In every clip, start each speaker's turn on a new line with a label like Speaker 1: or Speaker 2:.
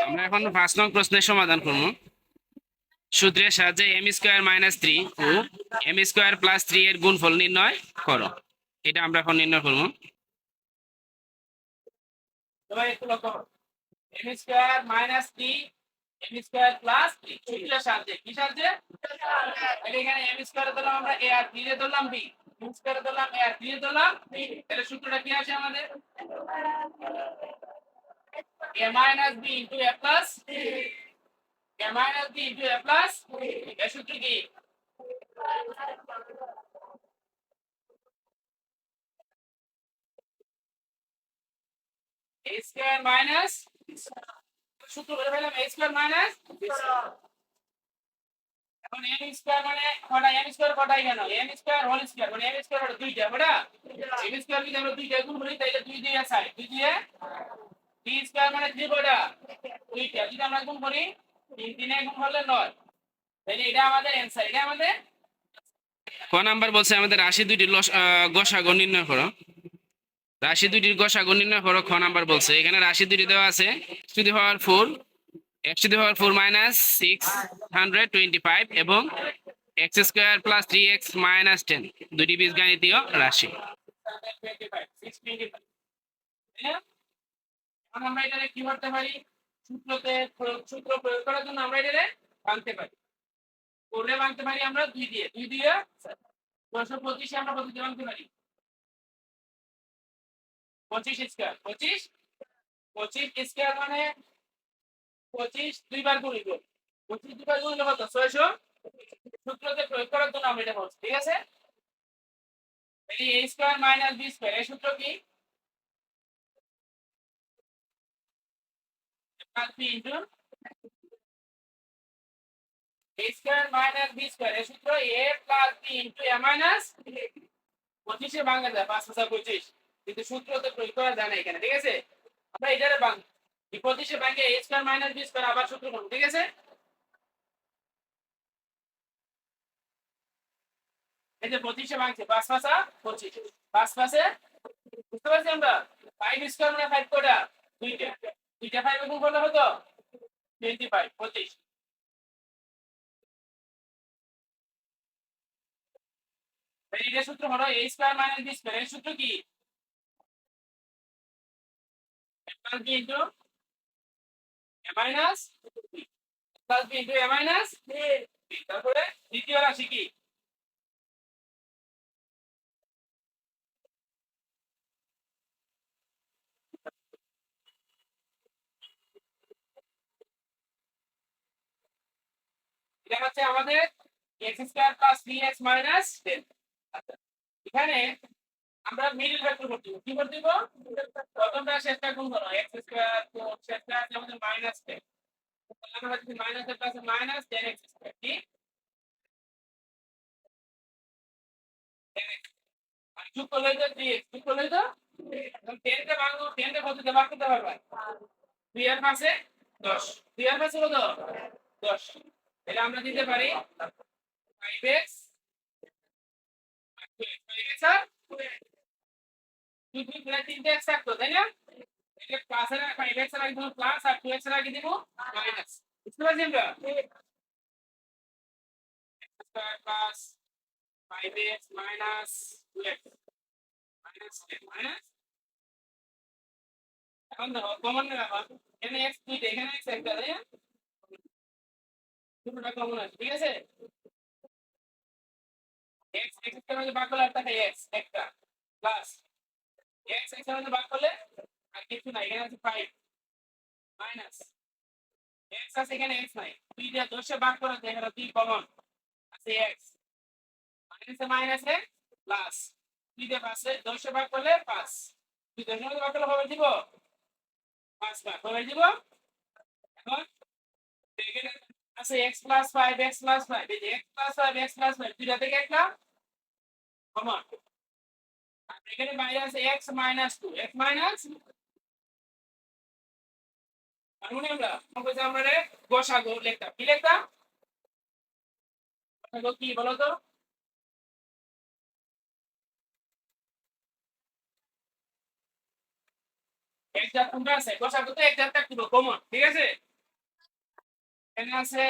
Speaker 1: আমরা এখন 5 নং প্রশ্নের সমাধান করব। সূত্রের সাহায্যে এম স্কোয়ার মাইনাস 3 ও এম স্কোয়ার প্লাস 3 এর গুণফল নির্ণয় করো। এটা আমরা এখন নির্ণয় করব। সবাই একটু লক্ষ্য করো। M square minus 3 M square plus 3 সূত্রের সাহায্যে কি সাহায্যে? এখানে এম স্কোয়ার ধরলাম আমরা এ আর 3 এ ধরলাম বি, এম স্কোয়ার ধরলাম এ আর 3 এ ধরলাম বি। তাহলে সূত্রটা কি আসে আমাদের? a minus b into a plus a minus b into a plus এর সূত্র কি? a square minus সূত্র বলে ফেললাম a square minus এখন m স্কয়ার মানে কটা m স্কয়ার কটাই কেন m স্কয়ার হোল স্কয়ার মানে m স্কয়ার হলো দুইটা কটা m স্কয়ার যদি আমরা দুইটা গুণ করি তাহলে 2 দিয়ে আসে 2 দিয়ে b স্কয়ার মানে 3 কটা দুইটা যদি আমরা গুণ করি 3 3 এ গুণ করলে 9 তাহলে এটা আমাদের आंसर এটা আমাদের ক নাম্বার বলছে আমাদের রাশি দুইটির গসাগু নির্ণয় করো। রাশি দুইটির গসাগু নির্ণয় করো খ নাম্বার বলছে। এখানে রাশি দুইটি দেওয়া আছে x to the power 4 x to the power 4 minus 625 এবং x square plus 3x minus 10 দুটি বীজগাণিতীয় রাশি। এখন আমরা এটাকে কি করতে পারি? সূত্র প্রয়োগ করার জন্য আমরা এটাকে ভাঙতে পারি। করলে ভাঙতে পারি আমরা 2 দিয়ে 225 আমরা পদ্ধতি ভাঙতে পারি 25 স্কয়ার 25 স্কয়ার মানে 25 দুইবার গুণিত 25 দুইবার গুণিত কত 600 সূত্রতে প্রয়োগ করার জন্য আমরা এটা বলছি। ঠিক আছে, তাহলে a square minus b square এর সূত্র কি? Plus b into a square minus b square এর সূত্র a plus b into a minus 25 এ ভাঙা যায় 5 5 25 কিন্তু সূত্রতে প্রয়োগ করা যায় না এখানে। ঠিক আছে, আমরা এটারে ভাঙ এই 25 এ ভাঙে a square minus b square আবার সূত্র করব। ঠিক আছে, এই যে 25 এ ভাঙছে 5 5 25 5 5 এ বুঝতে পারছি আমরা 5 স্কয়ার মানে 5 কোটা দুইটা দুইটা 5 গুণ করলে কত 25 25 তাহলে এর সূত্র হলো a square minus b square এর সূত্র কি? Plus b into a minus plus b into a minus b। তারপরে দ্বিতীয় রাশি কি? এটা হচ্ছে আমাদের x square plus 3x minus 10। আচ্ছা, এখানে আমরা মিডল ভেক্টর করতে কি করতে দিব? প্রথমটা শেষটা গুণ করো x স্কয়ার তো শেষটা আছে আমাদের মাইনাস 10 তাহলে আমরা যদি মাইনাস এর পাশে মাইনাস 10x স্কয়ার কি 10x আর যোগ করলে তো 3x যোগ করলে তো এখন 10 কে ভাঙো 10 কে কত দিয়ে ভাগ করতে পারবা 2 এর পাশে 10 2 এর পাশে কত 10 তাহলে আমরা দিতে পারি 5x 5x আর 2 2 প্লাস 3x থাকতো তাই না? এটা প্লাস এর 5x এর আগে প্লাস আর 2x এর আগে দিব মাইনাস। বুঝতে পারছেন আমরা square plus 5x minus 2x minus 10 minus এখন দেখো কমন নেবে এখন এখানে x দুইটা এখানে x একটা তাই না? দুটোটা কমন আছে। ঠিক আছে, x x এর মধ্যে ভাগ করলে আর থাকে x একটা প্লাস x x এর মধ্যে ভাগ করলে আর কিছু নাই এখানে আছে 5 মাইনাস x আছে এখানে x নাই 2 দিয়ে 10 এ ভাগ করে এখানে 2 কমন আছে x মাইনাসে মাইনাসে প্লাস 2 দিয়ে 5 এ 10 এ ভাগ করলে 5 2 10 এর মধ্যে ভাগ করলে হবে দিব 5 ভাগ হবে দিব। এখন এখানে আছে x প্লাস 5 x প্লাস 5 এই যে x প্লাস 5 x প্লাস 5 দুইটা থেকে একটা কমন আর এখানে বাইরে আছে x মাইনাস 2 x মাইনাস মানে আমরা গসাগু লিখতাম কি লিখতাম গসাগু কি বলো তো? এক জাত কোনটা আছে গসাগু তো এক জাত থাকবে কমন। ঠিক আছে, এখানে আছে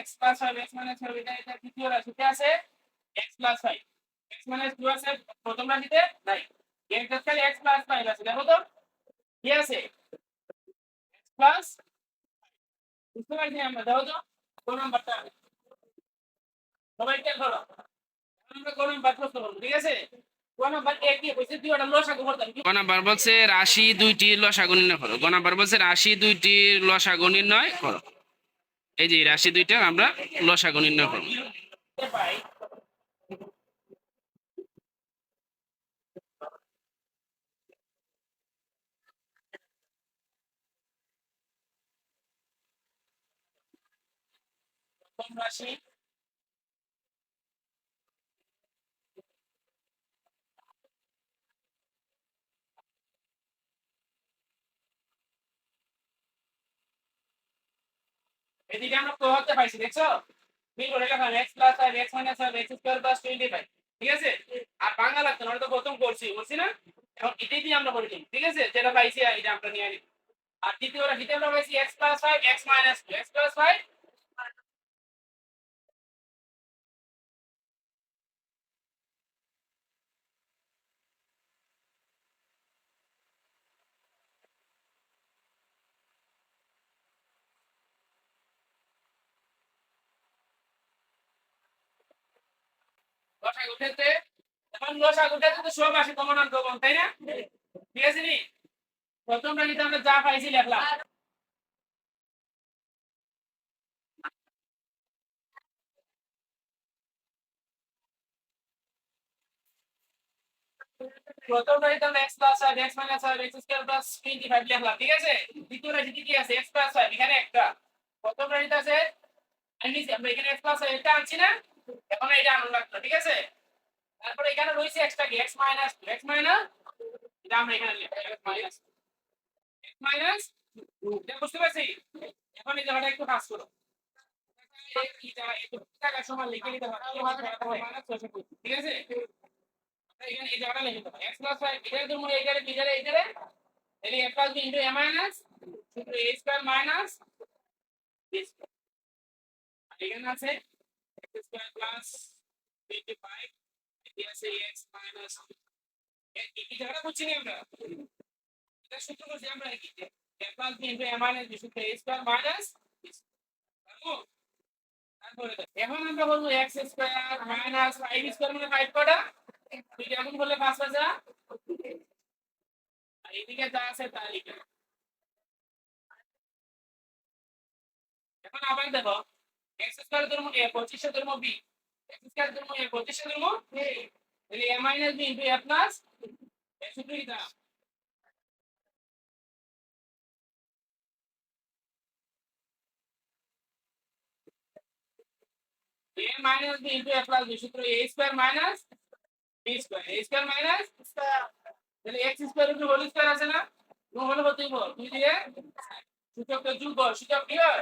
Speaker 1: x প্লাস 5 x মাইনাস 5 এটা তৃতীয় রাশিতে আছে x প্লাস 5 x মাইনাস 2 আছে প্রথম রাশিতে নাই এর কাছে x প্লাস 5 আছে দেখো তো কি আছে x প্লাস বুঝতে পারছি আমরা দেখো তো কোন নাম্বারটা সবাই খেয়াল করো আমরা কোন নাম্বার প্রশ্ন করব ঠিক আছে কোন নাম্বার এ কি হইছে দুইটা লসাগু করতাম গ নাম্বার বলছে রাশি দুইটি লসাগু নির্ণয় করো গ নাম্বার বলছে রাশি দুইটি লসাগু নির্ণয় করো এই যে রাশি দুইটা আমরা লসাগু নির্ণয় করব পাই প্রথম রাশি এদিকে আমরা প্রহতে পাইছি দেখছো মিল করে লেখা x plus 5 x minus 5 x square plus 25 ঠিক আছে আর বাংলা লাগতো না তো প্রথম করছি বলছি না এখন এটাই দিয়ে আমরা করে দিই ঠিক আছে যেটা পাইছি এটা আমরা নিয়ে নিই আর দ্বিতীয় রাশিতে আমরা পাইছি x plus 5 x minus 2 x plus 5 লসাগু উঠাতে এখন লসাগু উঠাতে তো সব আসে কমন আর কমন তাই না ঠিক আছে নি প্রথম রাশিতে আমরা যা পাইছি লিখলাম প্রথম রাশিতে আমরা x plus 5 x minus 5 x square plus 25 লিখলাম ঠিক আছে দ্বিতীয় রাশিতে কি আছে x প্লাস 5 এখানে একটা প্রথম রাশিতে আছে আমরা এখানে x প্লাস 5 এটা আনছি না এখন এটা আনন্দ লাগতো ঠিক আছে তারপরে এখানে রয়েছে এক্সট্রা কি x মাইনাস 2 x মাইনাস এটা আমরা এখানে লিখব x মাইনাস এটা বুঝতে পারছি এখন এই জায়গাটা একটু কাজ করো এই জায়গা একটু টাকা সমান লিখে নিতে পারো ঠিক আছে এখানে এই জায়গাটা লিখে দাও x প্লাস 5 এটার জন্য এইটারে বিজারে এইটারে তাহলে a plus b into a minus সূত্র a square minus b square এখানে আছে x স্কয়ার প্লাস 25 এটা আছে x মাইনাস এই জায়গাটা বুঝছি না আমরা এটা সূত্র করছি আমরা কি a plus b into a minus b সূত্র a square minus b square তারপরে এখন আমরা বলবো x স্কয়ার মাইনাস 5 স্কয়ার মানে 5 কটা দুইটা গুণ করলে 5 হাজার আর এদিকে যা আছে তা লিখে এখন আবার দেখো x স্কয়ার ধর্ম a 25 ধর্ম b x স্কয়ার ধর্ম a 25 ধর্ম a তাহলে a minus b into a plus a সূত্র কি দাও a minus b into a plus b সূত্র a square minus b square a square minus তাহলে x square into whole square আছে না গুণ হলে কত হইব 2 দিয়ে সূচকটা যোগ কর সূচক কি হয়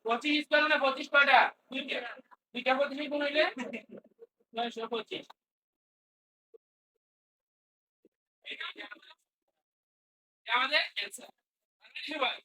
Speaker 1: 25 স্কয়ার মানে 25 কয়টা দুইটা দুইটা 25 গুণ হইলে 925 এটা আমাদের অ্যানসার সবাই